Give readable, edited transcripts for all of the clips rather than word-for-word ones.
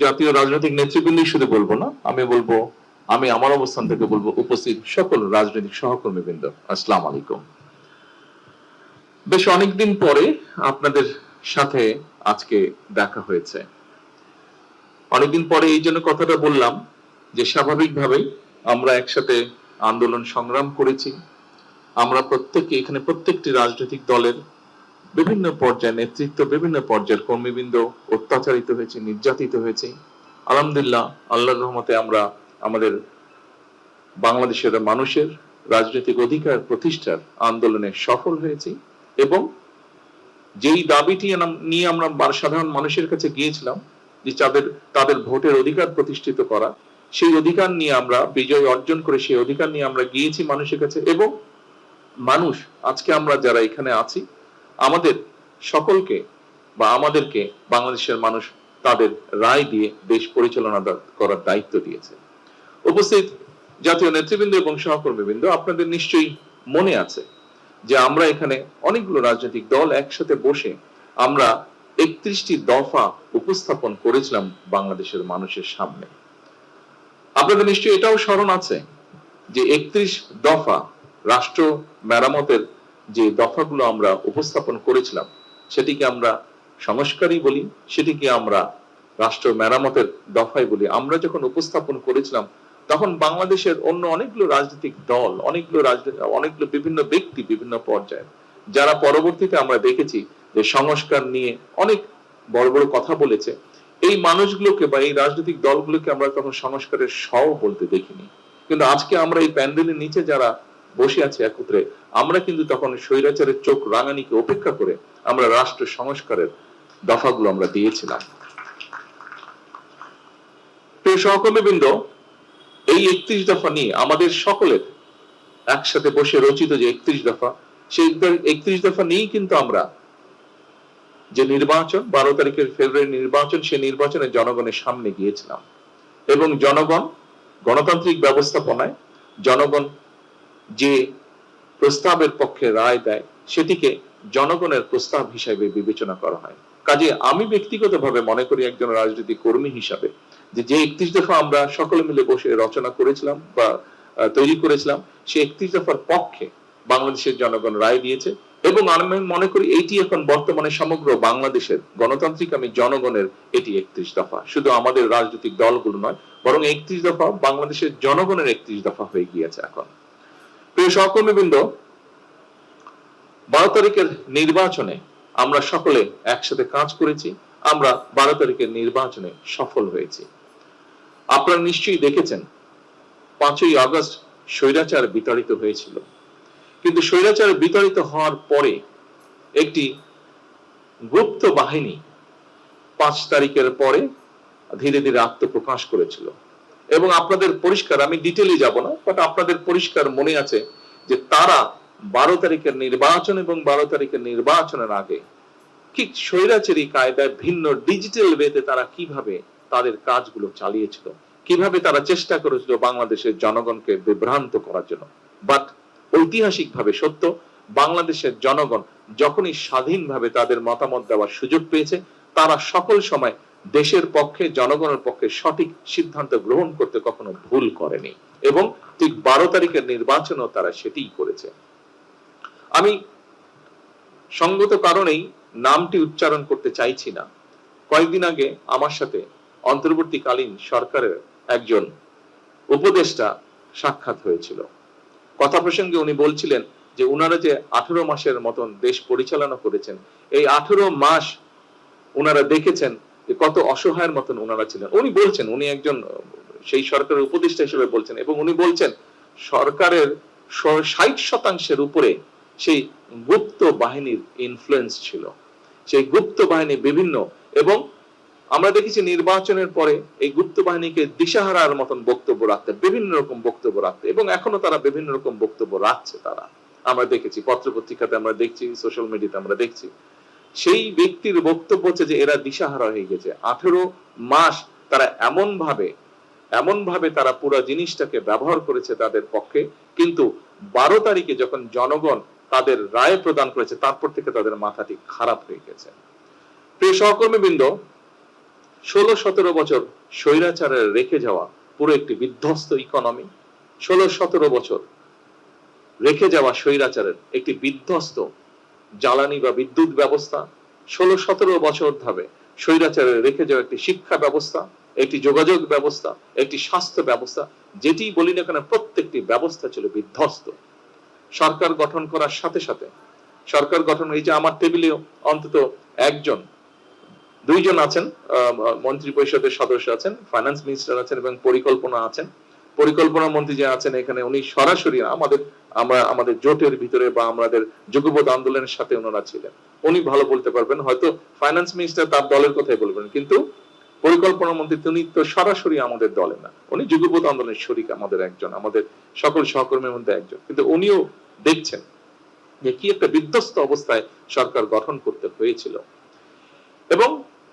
জাতীয় রাজনৈতিক নেতৃবৃন্দ শুধু বলবো না, আমি বলবো, আমি আমার অবস্থান থেকে বলবো উপস্থিত সকল রাজনৈতিক সহকর্মীবৃন্দ, আসসালামু আলাইকুম। বেশ অনেকদিন পরে আপনাদের সাথে আজকে দেখা হয়েছে। অনেকদিন পরে এই জন্য কথাটা বললাম যে স্বাভাবিকভাবেই আমরা একসাথে আন্দোলন সংগ্রাম করেছি। আমরা এখানে প্রত্যেকটি রাজনৈতিক দলের বিভিন্ন পর্যায়ের নেতৃত্ব, বিভিন্ন পর্যায়ের কর্মীবৃন্দ অত্যাচারিত হয়েছে, নির্যাতিত হয়েছে। আলহামদুলিল্লাহ, আল্লাহর রহমতে আমরা আমাদের বাংলাদেশের মানুষের রাজনৈতিক অধিকার প্রতিষ্ঠার আন্দোলনে সফল হয়েছি এবং যেই দাবিটি নিয়ে আমরা সাধারণ মানুষের কাছে গিয়েছিলাম যে তাদের ভোটের অধিকার প্রতিষ্ঠিত করা, সেই অধিকার নিয়ে আমরা বিজয় অর্জন করে সেই অধিকার নিয়ে আমরা গিয়েছি মানুষের কাছে। এবং মানুষ, আজকে আমরা যারা এখানে আছি, আমাদের সকলকে বা আমাদেরকে বাংলাদেশের মানুষ তাদের রায় দিয়ে দেশ পরিচালনা করার দায়িত্ব দিয়েছে। উপস্থিত জাতীয় নেতৃবৃন্দ এবং সহকর্মীবৃন্দ, আপনাদের নিশ্চয়ই মনে আছে যে আমরা এখানে অনেকগুলো রাজনৈতিক দল একসাথে বসে আমরা 31টি দফা উপস্থাপন করেছিলাম বাংলাদেশের মানুষের সামনে। আপনাদের নিশ্চয়ই এটাও স্মরণ আছে যে 31 দফা রাষ্ট্র মেরামতের যে দফাগুলো আমরা উপস্থাপন করেছিলাম, সেটিকে আমরা সংস্কারই বলি, সেটিকে আমরা রাষ্ট্র মেরামতের দফাই বলি। আমরা যখন উপস্থাপন করেছিলাম তখন বাংলাদেশের অন্য অনেকগুলো রাজনৈতিক দল, অনেকগুলো বিভিন্ন ব্যক্তি, বিভিন্ন পর্যায়ে, যারা পরবর্তীতে আমরা দেখেছি যে সংস্কার নিয়ে অনেক বড় বড় কথা বলেছে, এই মানুষগুলোকে বা এই রাজনৈতিক দলগুলোকে আমরা তখন সংস্কারের সও বলতে দেখিনি। কিন্তু আজকে আমরা এই প্যান্ডেলের নিচে যারা বসে আছে একত্রে, আমরা কিন্তু তখন স্বৈরাচারের চোখ রাঙানিকে উপেক্ষা করে আমরা রাষ্ট্র সংস্কারের দফাগুলো আমরা দিয়েছিলাম। প্রিয় সহকর্মীবৃন্দ, এই 31 দফা নিয়ে আমাদের সকলের একসাথে বসে রচিত যে 31 দফা, সেই 31 দফা নিয়েই কিন্তু আমরা যে নির্বাচন, 12 তারিখের ফেব্রুয়ারি নির্বাচন, সেই নির্বাচনে জনগণের সামনে গিয়েছিলাম এবং জনগণ গণতান্ত্রিক ব্যবস্থাপনায় জনগণ যে প্রস্তাবের পক্ষে রায় দেয়, সেটিকে জনগণের প্রস্তাব হিসেবে বিবেচনা করা হয়। কাজে আমি ব্যক্তিগতভাবে মনে করি, একজন রাজনৈতিক কর্মী হিসাবে, যে 31 দফা আমরা সকলে মিলে বসে রচনা করেছিলাম বা তৈরি করেছিলাম, সেই 31 দফার পক্ষে বাংলাদেশের জনগণ রায় দিয়েছে এবং আমি মনে করি এটি এখন বর্তমানে সমগ্র বাংলাদেশের গণতান্ত্রিক জনগণের এটি 31 দফা, শুধু আমাদের রাজনৈতিক দলগুলো নয়, বরং 31 দফা বাংলাদেশের জনগণের 31 দফা হয়ে গিয়েছে এখন। প্রিয় সহকর্মীবৃন্দ, 12 তারিখের নির্বাচনে আমরা সকলে একসাথে কাজ করেছি, আমরা 12 তারিখের নির্বাচনে সফল হয়েছি। আপনারা নিশ্চয়ই দেখেছেন 5ই আগস্ট স্বৈরাচার বিতাড়িত হয়েছিল, কিন্তু স্বৈরাচার বিতাড়িত হওয়ার পরে একটি গুপ্ত বাহিনী 5 তারিখের পরে ধীরে ধীরে আত্মপ্রকাশ করেছিল এবং আপনাদের পরিষ্কার, আমি ডিটেইলে যাব না, বাট আপনাদের পরিষ্কার মনে আছে যে তারা 12 তারিখের নির্বাচন এবং 12 তারিখের নির্বাচনের আগে ঠিক স্বৈরাচারী কায়দায় ভিন্ন ডিজিটাল ওয়েতে তারা কিভাবে তাদের কাজগুলো চালিয়েছিল, কিভাবে তারা চেষ্টা করেছিল বাংলাদেশের জনগণকে বিভ্রান্ত করার জন্য। বাট ঐতিহাসিকভাবে সত্য, বাংলাদেশের জনগণ যখনই স্বাধীনভাবে তাদের মতামত দেওয়ার সুযোগ পেয়েছে, তারা সকল সময় দেশের পক্ষে, জনগণের পক্ষে সঠিক সিদ্ধান্ত গ্রহণ করতে কখনো ভুল করেনি এবং ঠিক 12 তারিখের নির্বাচনেও তারা সেটিই করেছে। আমি সঙ্গত কারণেই নামটি উচ্চারণ করতে চাইছি না। কয়েকদিন আগে আমার সাথে অন্তর্বর্তীকালীন সরকারের একজন উপদেষ্টা সাক্ষাৎ হয়েছিল। কথা প্রসঙ্গে উনি বলছিলেন যে উনারা যে 18 মাসের মতন দেশ পরিচালনা করেছেন, এই 18 মাস উনারা দেখেছেন যে কত অসহায়ের মতন উনারা ছিলেন। উনি বলছেন, উনি একজন সেই সরকারের উপদেষ্টা হিসেবে বলছেন এবং উনি বলছেন সরকারের 60% উপরে সেই গুপ্ত বাহিনীর ইনফ্লুয়েন্স ছিল। সেই গুপ্ত বাহিনী বিভিন্ন, এবং আমরা দেখেছি নির্বাচনের পরে এই গুপ্ত বাহিনীকে দিশাহারার মতন বক্তব্য রাখতে, বিভিন্ন রকম বক্তব্য রাখতে, এবং এখনো তারা বিভিন্ন রকম বক্তব্য রাখছে। তারা, আমরা দেখেছি পত্রপত্রিকাতে, আমরা দেখছি সোশ্যাল মিডিয়াতে, আমরা দেখছি সেই ব্যক্তির বক্তব্য হচ্ছে যে এরা দিশাহারা হয়ে গেছে। 18 মাস তারা এমন ভাবে তারা পুরো জিনিসটাকে ব্যবহার করেছে তাদের পক্ষে, কিন্তু 12 তারিখে যখন জনগণ তাদের রায় প্রদান করেছে, তারপর থেকে তাদের মাথাটি খারাপ হয়ে গেছে। প্রিয় সহকর্মীবৃন্দ, 16-17 বছর স্বৈরাচারের রেখে যাওয়া পুরো একটি বিধ্বস্ত ইকোনমি, 16-17 বছর রেখে যাওয়া স্বৈরাচারের একটি বিধ্বস্ত জ্বালানি বা বিদ্যুৎ ব্যবস্থা, 16-17 বছর ধরে স্বৈরাচারের রেখে যাওয়া একটি শিক্ষা ব্যবস্থা, একটি যোগাযোগ ব্যবস্থা, একটি স্বাস্থ্য ব্যবস্থা, যেটি বলি না কেন প্রত্যেকটি ব্যবস্থা ছিল বিধ্বস্ত। সরকার গঠন করার সাথে সাথে সরকার গঠন, এই যে আমার টেবিলেও অন্তত একজন দুইজন আছেন মন্ত্রী পরিষদের সদস্য আছেন, ফাইন্যান্স মিনিস্টার আছেন এবং পরিকল্পনা আছেন। পরিকল্পনা মন্ত্রী যে আছেন এখানে উনি সরাসরি আমাদের জোটের ভিতরে বা আমাদের যুগপৎ আন্দোলনের সাথে ওনারা ছিলেন, উনি ভালো বলতে পারবেন। হয়তো ফাইন্যান্স মিনিস্টার তার দলের কথাই বলবেন, কিন্তু পরিকল্পনা মন্ত্রী তিনি তো সরাসরি আমাদের দলে না, উনি যুগপৎ আন্দোলনের শরিক, আমাদের একজন, আমাদের সকল সহকর্মীর মধ্যে একজন, কিন্তু উনিও দেখছেন যে কি একটা বিধ্বস্ত অবস্থায় সরকার গঠন করতে হয়েছিল। এবং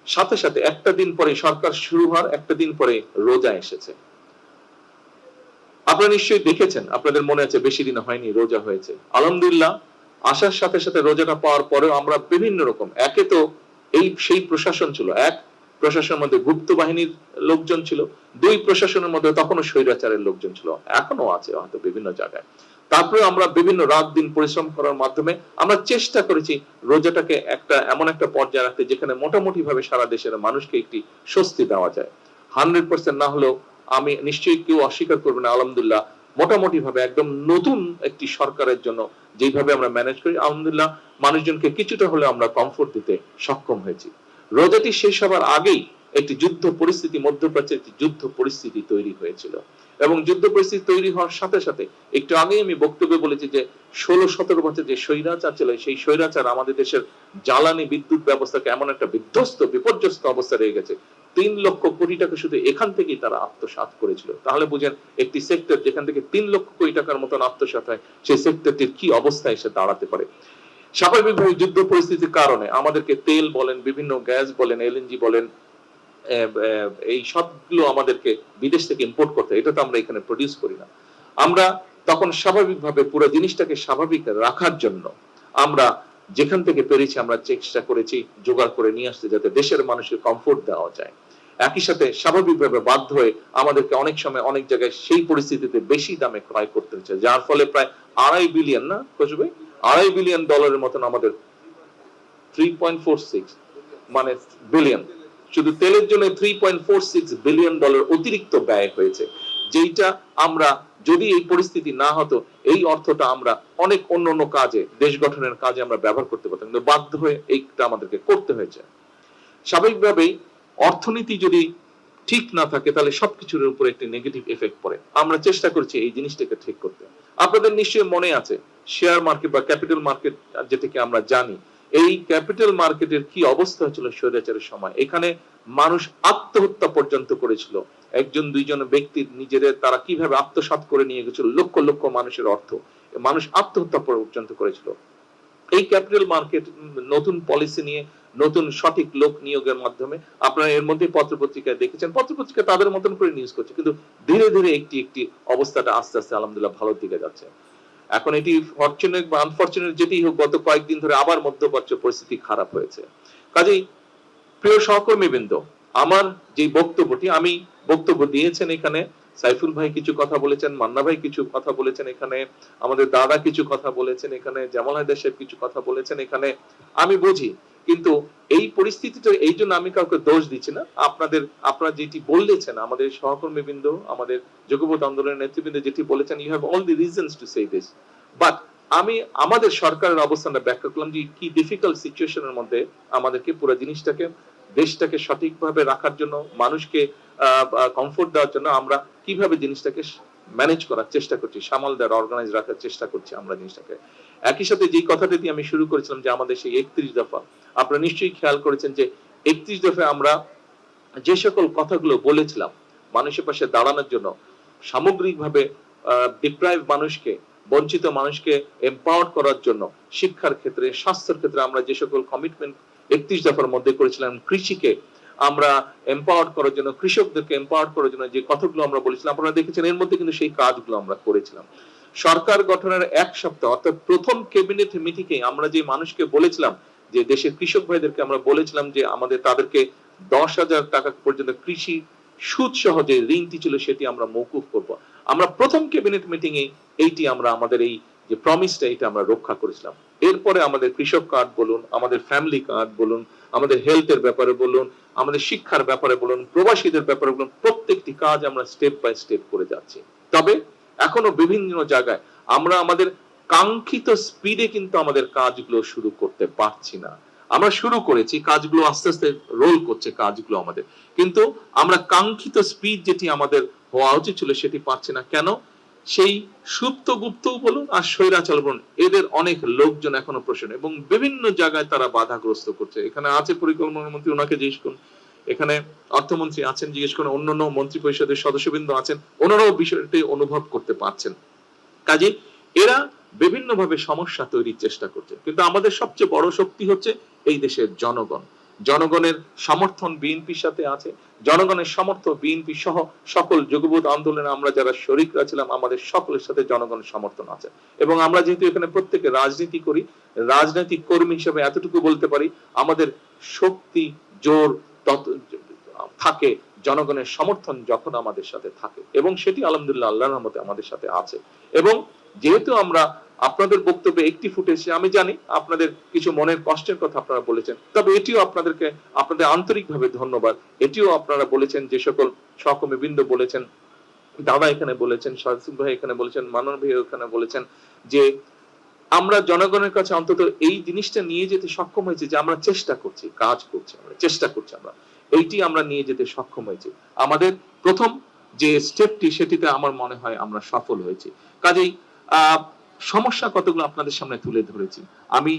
সাথে সাথে একটা দিন পরে সরকার শুরু হওয়ার একটা দিন পরে রোজা এসেছে। আপনারা নিশ্চয়ই দেখেছেন, আপনাদের মনে আছে বেশি দিন হয়নি রোজা হয়েছে। আলহামদুলিল্লাহ, আসার সাথে সাথে রোজাটা পাওয়ার পরেও আমরা বিভিন্ন রকম, একে তো সেই প্রশাসন ছিল, এক প্রশাসনের মধ্যে গুপ্ত বাহিনীর লোকজন ছিল, দুই প্রশাসনের মধ্যে তখনও স্বৈরাচারের লোকজন ছিল, এখনো আছে হয়তো বিভিন্ন জায়গায়। তারপরে আমরা বিভিন্ন রাত দিন পরিশ্রম করার মাধ্যমে আমরা চেষ্টা করেছি রোজাটাকে এমন একটা পর্যায়ে রাখতে যেখানে মোটামুটি ভাবে সারা দেশের মানুষকে একটি স্বস্তি দেওয়া যায়। 100% না হলেও আমি নিশ্চয়ই কেউ অস্বীকার করবে না, আলহামদুলিল্লাহ মোটামুটি ভাবে একদম নতুন একটি সরকারের জন্য যেভাবে আমরা ম্যানেজ করি, আলহামদুলিল্লাহ মানুষজনকে কিছুটা হলে আমরা কমফোর্ট দিতে সক্ষম হয়েছি। রোজাটি শেষ হবার আগেই একটি যুদ্ধ পরিস্থিতি, মধ্যপ্রাচ্যে একটি যুদ্ধ পরিস্থিতি তৈরি হয়েছিল এবং যুদ্ধ পরিস্থিতি তৈরি হওয়ার সাথে সাথে একটু আগেই আমি বক্তব্যে বলেছি যে 16-17 বছর যে স্বৈরাচার ছিল, সেই স্বৈরাচার আমাদের দেশের জ্বালানি বিদ্যুৎ ব্যবস্থাকে এমন একটা বিধ্বস্ত বিপর্যস্ত অবস্থা রয়ে গেছে, 3 লক্ষ কোটি টাকা শুধু এখান থেকেই তারা আত্মসাৎ করেছিল। তাহলে বুঝেন একটি সেক্টর যেখান থেকে 3 লক্ষ কোটি টাকার মতন আত্মসাৎ হয়, সেই সেক্টরটির কি অবস্থায় এসে দাঁড়াতে পারে। স্বাভাবিকভাবে যুদ্ধ পরিস্থিতির কারণে আমাদেরকে তেল বলেন, বিভিন্ন গ্যাস বলেন, এলএনজি বলেন, এই সবগুলো আমাদেরকে বিদেশ থেকে ইম্পোর্ট করতে হয়, এটা তো আমরা এখানে প্রডিউস করি না। আমরা তখন স্বাভাবিকভাবে পুরো জিনিসটাকে স্বাভাবিক রাখার জন্য আমরা যেখান থেকে পেরেছি আমরা চেষ্টা করেছি জোগাড় করে নিয়ে আসতে, যাতে দেশের মানুষের কমফোর্ট দেওয়া যায়। একই সাথে স্বাভাবিকভাবে বাধ্য হয়ে আমাদেরকে অনেক সময় অনেক জায়গায় সেই পরিস্থিতিতে বেশি দামে ক্রয় করতে হচ্ছে, যার ফলে প্রায় 2.5 বিলিয়ন, না কসবে, $2.5 বিলিয়ন মতন আমাদের 3.46 মানে বিলিয়ন, শুধু তেলের জন্য $3.46 বিলিয়ন অতিরিক্ত ব্যয় হয়েছে, যেটা আমরা যদি এই পরিস্থিতি না হতো এই অর্থটা আমরা অনেক অন্য কাজে, দেশ গঠনের কাজে আমরা ব্যবহার করতে পারতাম, কিন্তু বাধ্য হয়ে এইটা আমাদেরকে করতে হয়েছে। স্বাভাবিকভাবেই অর্থনীতি যদি ঠিক না থাকে তাহলে সবকিছুর উপর একটি নেগেটিভ এফেক্ট পড়ে। আমরা চেষ্টা করছি এই জিনিসটাকে ঠিক করতে। আপনাদের নিশ্চয়ই মনে আছে শেয়ার মার্কেট বা ক্যাপিটাল মার্কেট যেটাকে আমরা জানি, এই ক্যাপিটাল মার্কেটের কি অবস্থা হচ্ছিল স্বৈরাচারের সময়। এখানে মানুষ আত্মহত্যা পর্যন্ত করেছিল, একজন দুইজন ব্যক্তির নিজেদের তারা কিভাবে আত্মসাৎ করে নিয়ে গেছিল লক্ষ লক্ষ মানুষের অর্থ, মানুষ আত্মহত্যা পর্যন্ত করেছিল। এই ক্যাপিটাল মার্কেট নতুন পলিসি নিয়ে, নতুন সঠিক লোক নিয়োগের মাধ্যমে আপনারা এর মধ্যে পত্রপত্রিকায় দেখেছেন, পত্রপত্রিকা তাদের মতন করে নিউজ করছে, কিন্তু ধীরে ধীরে একটি অবস্থাটা আস্তে আস্তে আলহামদুলিল্লাহ ভালোর দিকে যাচ্ছে। এখন এটি ফরচুনেট বা আনফরচুনেট যেটি হোক, গত কয়েকদিন ধরে আবার মধ্যপ্রাচ্য পরিস্থিতি খারাপ হয়েছে। কাজেই প্রিয় সহকর্মীবৃন্দ, আমার যে বক্তব্যটি আমি বক্তব্য দিয়েছেন এখানে, সাইফুল ভাই কিছু কথা বলেছেন, মান্না ভাই কিছু কথা বলেছেন এখানে, আমাদের দাদা কিছু কথা বলেছেন এখানে, জামাল হায়দার সাহেব কিছু কথা বলেছেন এখানে, আমি বুঝি। কিন্তু এই পরিস্থিতিটা, এই জন্য আমি কাউকে দোষ দিচ্ছি না, আপনারা যেটি বলেছেন, আমাদের সহকর্মীবৃন্দ, আমাদের যুগপৎ আন্দোলনের নেতৃবৃন্দ যেটি বলেছেন, you have all the reasons to say this, but আমি আমাদের সরকারের অবস্থানটা ব্যাখ্যা করলাম যে কি ডিফিকাল্ট সিচুয়েশনের মধ্যে আমাদেরকে পুরো জিনিসটাকে, দেশটাকে সঠিকভাবে রাখার জন্য, মানুষকে কমফোর্ট দেওয়ার জন্য আমরা কিভাবে জিনিসটাকে ম্যানেজ করার চেষ্টা করছি, সামাল দেওয়ার, অর্গানাইজ রাখার চেষ্টা করছি আমরা জিনিসটাকে। একই সাথে যে কথাটা দিয়ে আমি শুরু করেছিলাম যে আমাদের সেই 31 দফা, আপনারা নিশ্চয়ই খেয়াল করেছেন যে 31 দফায় আমরা যে সকল কথাগুলো বলেছিলাম মানুষের পাশে দাঁড়ানোর জন্য, সামগ্রিকভাবে ডিপ্রাইভ মানুষকে, বঞ্চিত মানুষকে এম্পাওয়ার করার জন্য, শিক্ষার ক্ষেত্রে, স্বাস্থ্যের ক্ষেত্রে আমরা যে সকল কমিটমেন্ট 31 দফার মধ্যে করেছিলাম, কৃষিকে আমরা এম্পাওয়ার করার জন্য, কৃষকদেরকে এম্পাওয়ার করার জন্য যে কথাগুলো আমরা বলেছিলাম, আপনারা দেখেছেন এর মধ্যে কিন্তু সেই কাজগুলো আমরা করেছিলাম। সরকার গঠনের 1 সপ্তাহ অর্থাৎ প্রথম ক্যাবিনেট মিটিংয়ে আমরা যে মানুষকে বলেছিলাম, যে দেশের কৃষক ভাইদেরকে আমরা বলেছিলাম যে আমাদের তাদেরকে 10,000 টাকা পর্যন্ত কৃষি সুদ সহ যে ঋণটি ছিল সেটি আমরা মওকুফ করব। আমরা প্রথম ক্যাবিনেট মিটিং এ এইটি আমরা আমাদের এই যে প্রমিসটা এটা আমরা রক্ষা করেছিলাম। এরপরে আমাদের কৃষক কার্ড বলুন, আমাদের ফ্যামিলি কার্ড বলুন, আমাদের হেলথের ব্যাপারে বলুন, আমাদের শিক্ষার ব্যাপারে বলুন, প্রবাসীদের ব্যাপারে বলুন, প্রত্যেকটি কাজ আমরা স্টেপ বাই স্টেপ করে যাচ্ছি। তবে এখনো বিভিন্ন জায়গায় আমরা আমাদের কাঙ্ক্ষিত স্পিডে কিন্তু আমাদের কাজগুলো শুরু করতে পারছি না। আমরা শুরু করেছি, কাজগুলো আস্তে আস্তে রোল করছে কাজগুলো আমাদের, কিন্তু আমরা কাঙ্ক্ষিত স্পিড যেটি আমাদের হওয়া উচিত ছিল সেটি পাচ্ছি না। কেন? সেই সুপ্ত গুপ্ত বলুন আর স্বৈরাচার বলুন, এদের অনেক লোকজন এখনো প্রশ্ন এবং বিভিন্ন জায়গায় তারা বাধাগ্রস্ত করছে। এখানে আছে পরিকল্পনা মন্ত্রী, ওনাকে জিজ্ঞেস করুন, এখানে অর্থমন্ত্রী আছেন, জিজ্ঞেস করুন, অন্যান্য মন্ত্রী পরিষদের সদস্যবৃন্দ আছেন, ওনারাও বিষয়টি অনুভব করতে পারছেন। কাজে এরা বিভিন্ন ভাবে সমস্যা তৈরির চেষ্টা করছে, কিন্তু আমাদের সবচেয়ে বড় শক্তি হচ্ছে এই দেশের জনগণ। জনগণের সমর্থন বিএনপির সাথে আছে, জনগণের সমর্থন বিএনপি সহ সকল যুগপৎ আন্দোলনে আমরা যারা শরিকরা ছিলাম আমাদের সকলের সাথে জনগণের সমর্থন আছে। এবং আমরা যেহেতু এখানে প্রত্যেকে রাজনীতি করি, রাজনৈতিক কর্মী হিসেবে এতটুকু বলতে পারি, আমাদের শক্তি জোর থাকে জনগণের সমর্থন যখন আমাদের সাথে থাকে, এবং সেটি আলহামদুলিল্লাহ আল্লাহর রহমতে আমাদের সাথে আছে। এবং যেহেতু আমরা আপনাদের বক্তব্যে একটি ফুটেছে, আমি জানি আপনাদের কিছু মনের কষ্টের কথা আপনারা বলেছেন, তবে এটিও আপনাদেরকে আপনাদের আন্তরিকভাবে ধন্যবাদ। এটিও আপনারা বলেছেন, যে সকল সহকর্মী বৃন্দ বলেছেন, দাদা এখানে বলেছেন, শাহসিফ ভাই এখানে বলেছেন, মানন ভাই এখানে বলেছেন, যে আমরা জনগণের কাছে অন্তত এই জিনিসটা নিয়ে যেতে সক্ষম হয়েছে যে আমরা চেষ্টা করছি, কাজ করছি, আমরা চেষ্টা করছি, আমরা এইটি আমরা নিয়ে যেতে সক্ষম হয়েছি। আমাদের প্রথম যে স্টেপটি সেটিতে আমার মনে হয় আমরা সফল হয়েছি। কাজেই সমস্যা কতগুলো আপনাদের সামনে তুলে ধরেছি। আমি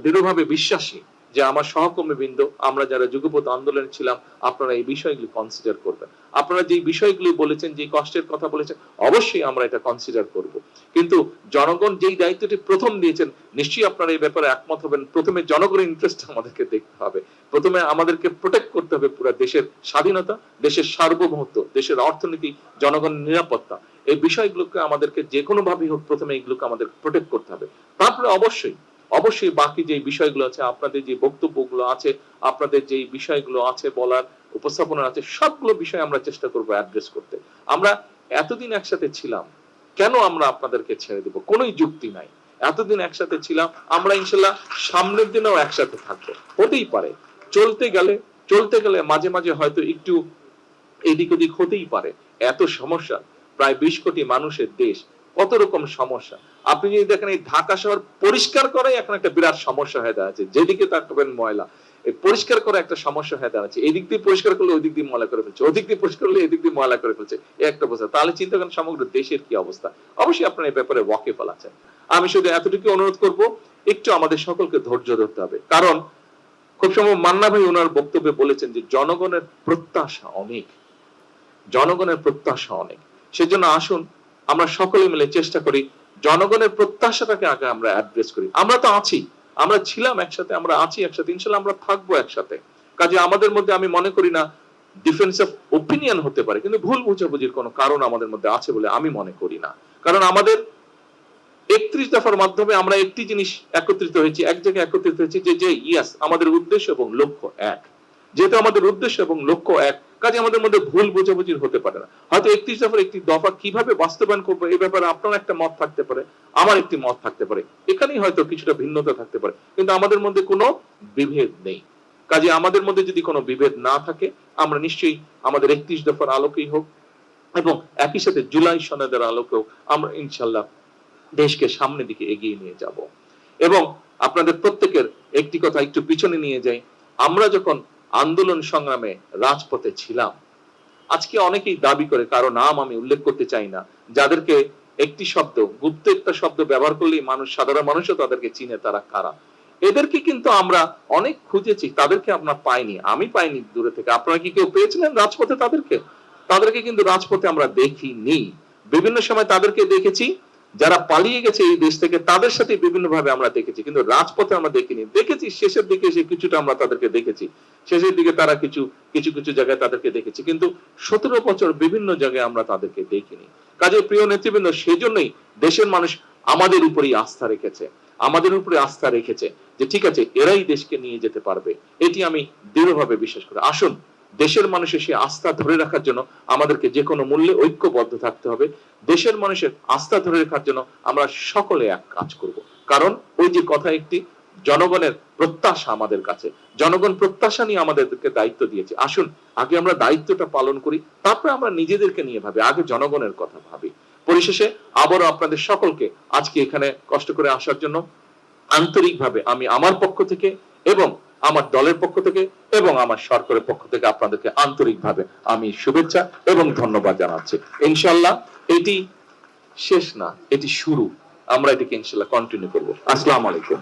দৃঢ়ভাবে বিশ্বাসী যে আমার সহকর্মী বৃন্দ, আমরা যারা যুগপৎ আন্দোলনে ছিলাম, আপনারা এই বিষয়গুলি কনসিডার করবেন। আপনারা যে বিষয়গুলি বলেছেন, যে কষ্টের কথা বলেছেন, অবশ্যই আমরা এটা কনসিডার করব। কিন্তু জনগণ যেই দায়িত্বটি প্রথম দিয়েছেন, নিশ্চয়ই আপনারা এই ব্যাপারে একমত হবেন। প্রথমে জনগণের ইন্টারেস্ট আমাদেরকে দেখতে হবে, প্রথমে আমাদেরকে প্রোটেক্ট করতে হবে পুরো দেশের স্বাধীনতা, দেশের সার্বভৌমত্ব, দেশের অর্থনীতি, জনগণের নিরাপত্তা, এই বিষয়গুলোকে আমাদেরকে যে কোনো ভাবেই হোক প্রথমে এগুলোকে আমাদের প্রোটেক্ট করতে হবে। তারপরে অবশ্যই অবশ্যই বাকি যে বিষয়গুলো আছে, আপনাদের যে বক্তব্যগুলো আছে, আপনাদের যে বিষয়গুলো আছে বলার, উপস্থাপনা আছে, সবগুলো বিষয় আমরা চেষ্টা করব অ্যাড্রেস করতে। আমরা এতদিন একসাথে ছিলাম, কেন আমরা আপনাদেরকে ছেড়ে দেব? কোনোই যুক্তি নাই। এতদিন একসাথে ছিলাম, আমরা ইনশাআল্লাহ সামনের দিনেও একসাথে থাকবো। হতেই পারে চলতে গেলে মাঝে মাঝে হয়তো একটু এদিক ওদিক হতেই পারে। এত সমস্যা, প্রায় 20 কোটি মানুষের দেশ, কত রকম সমস্যা। আপনি যদি দেখেন এই ঢাকা শহর পরিষ্কার করাই এখন একটা বিরাট সমস্যা হয়ে দাঁড়াচ্ছে। যেদিকে তাকাবেন ময়লা, এই পরিষ্কার করা একটা সমস্যা হয়ে দাঁড়াচ্ছে। এদিক দিয়ে পরিষ্কার করলে ওই দিক দিয়ে ময়লা করে ফেলছে, ওদিক দিয়ে পরিষ্কার করলে এদিক দিয়ে ময়লা করে ফেলছে, এই একটা অবস্থা। তাহলে চিন্তা করেন সমগ্র দেশের কি অবস্থা। অবশ্যই আপনারা এই ব্যাপারে ওয়াকিফল আছেন। আমি শুধু এতটুকু অনুরোধ করব, একটু আমাদের সকলকে ধৈর্য ধরতে হবে। কারণ খুব সময় মান্না ভাই ওনার বক্তব্যে বলেছেন যে জনগণের প্রত্যাশা অনেক, জনগণের প্রত্যাশা অনেক। সেজন্য আসুন আমরা সকলে মিলে চেষ্টা করি জনগণের প্রত্যাশাটাকে আগে আমরা অ্যাড্রেস করি। আমরা তো আছি, আমরা ছিলাম একসাথে, আমরা আছি একসাথে, ইনশাআল্লাহ আমরা থাকবো একসাথে। কাজে আমাদের মধ্যে আমি মনে করি না ডিফারেন্স অফ ওপিনিয়ন হতে পারে, কিন্তু ভুল বুঝাবুঝির কোনো কারণ আমাদের মধ্যে আছে বলে আমি মনে করি না। কারণ আমাদের 31 দফার মাধ্যমে আমরা একটি জিনিস একত্রিত হয়েছি, এক জায়গায় একত্রিত হয়েছি, যে ইয়াস আমাদের উদ্দেশ্য এবং লক্ষ্য এক। যেহেতু আমাদের উদ্দেশ্য এবং লক্ষ্য এক, কাজে আমাদের মধ্যে ভুল বোঝাবুঝি হতে পারে না। হয়তো 31 দফার একটি দফা কিভাবে বাস্তবায়ন করবো এই ব্যাপারে আপনার একটা মত থাকতে পারে, আমার একটি মত থাকতে পারে, এখানেই হয়তো কিছুটা ভিন্নতা থাকতে পারে, কিন্তু আমাদের মধ্যে কোনো বিভেদ নেই। কাজে আমাদের মধ্যে যদি কোনো বিভেদ না থাকে, আমরা নিশ্চয়ই আমাদের 31 দফার আলোকেই হোক এবং একই সাথে জুলাই সনদের আলোকেও আমরা ইনশাআল্লাহ দেশকে সামনের দিকে এগিয়ে নিয়ে যাব। এবং আপনাদের প্রত্যেকের একটি কথা একটু পিছনে নিয়ে যাই, আমরা যখন আন্দোলন সংগ্রামে রাজপথে ছিলাম, আজকে অনেকেই দাবি করে, কারো নাম আমি উল্লেখ করতে চাই না, যাদেরকে একটি শব্দ, গুপ্ত একটা শব্দ ব্যবহার করলেই মানুষ, সাধারণ মানুষও তাদেরকে চিনে, তারা কারা। এদেরকে কিন্তু আমরা অনেক খুঁজেছি, তাদেরকে আমরা পাইনি, আমি পাইনি দূরে থেকে। আপনারা কি কেউ পেয়েছিলেন রাজপথে তাদেরকে? তাদেরকে কিন্তু রাজপথে আমরা দেখিনি। বিভিন্ন সময় তাদেরকে দেখেছি, যারা পালিয়ে গেছে এই দেশ থেকে, তাদের সাথে বিভিন্ন ভাবে আমরা দেখেছি, কিন্তু রাজপথে আমরা দেখিনি। দেখেছি শেষের দিকে এসে কিছুটা আমরা তাদেরকে দেখেছি, শেষের দিকে তারা কিছু কিছু জায়গায় তাদেরকে দেখেছি, কিন্তু 17 বছর বিভিন্ন জায়গায় আমরা তাদেরকে দেখিনি। কাজে প্রিয় নেতৃবৃন্দ, সেজন্যই দেশের মানুষ আমাদের উপরই আস্থা রেখেছে। আমাদের উপরে আস্থা রেখেছে যে ঠিক আছে এরাই দেশকে নিয়ে যেতে পারবে, এটি আমি দৃঢ়ভাবে বিশ্বাস করি। আসুন দেশের মানুষের সেই আস্থা ধরে রাখার জন্য আমাদেরকে যে কোনো মূল্যে ঐক্যবদ্ধ থাকতে হবে। দেশের মানুষের আস্থা ধরে রাখার জন্য আমরা সকলে এক কাজ করব। কারণ ওই যে কথা একটি, জনগণের প্রত্যাশা আমাদের কাছে, জনগণ প্রত্যাশা নিয়ে আমাদেরকে দায়িত্ব দিয়েছে। আসুন আগে আমরা দায়িত্বটা পালন করি, তারপরে আমরা নিজেদেরকে নিয়ে ভাবি, আগে জনগণের কথা ভাবি। পরিশেষে আবারও আপনাদের সকলকে আজকে এখানে কষ্ট করে আসার জন্য আন্তরিকভাবে আমি আমার পক্ষ থেকে এবং আমার দলের পক্ষ থেকে এবং আমার সরকারের পক্ষ থেকে আপনাদেরকে আন্তরিকভাবে আমি শুভেচ্ছা এবং ধন্যবাদ জানাচ্ছি। ইনশাআল্লাহ এটি শেষ না, এটি শুরু। আমরা এটাকে ইনশাআল্লাহ কন্টিনিউ করব। আসসালামু আলাইকুম।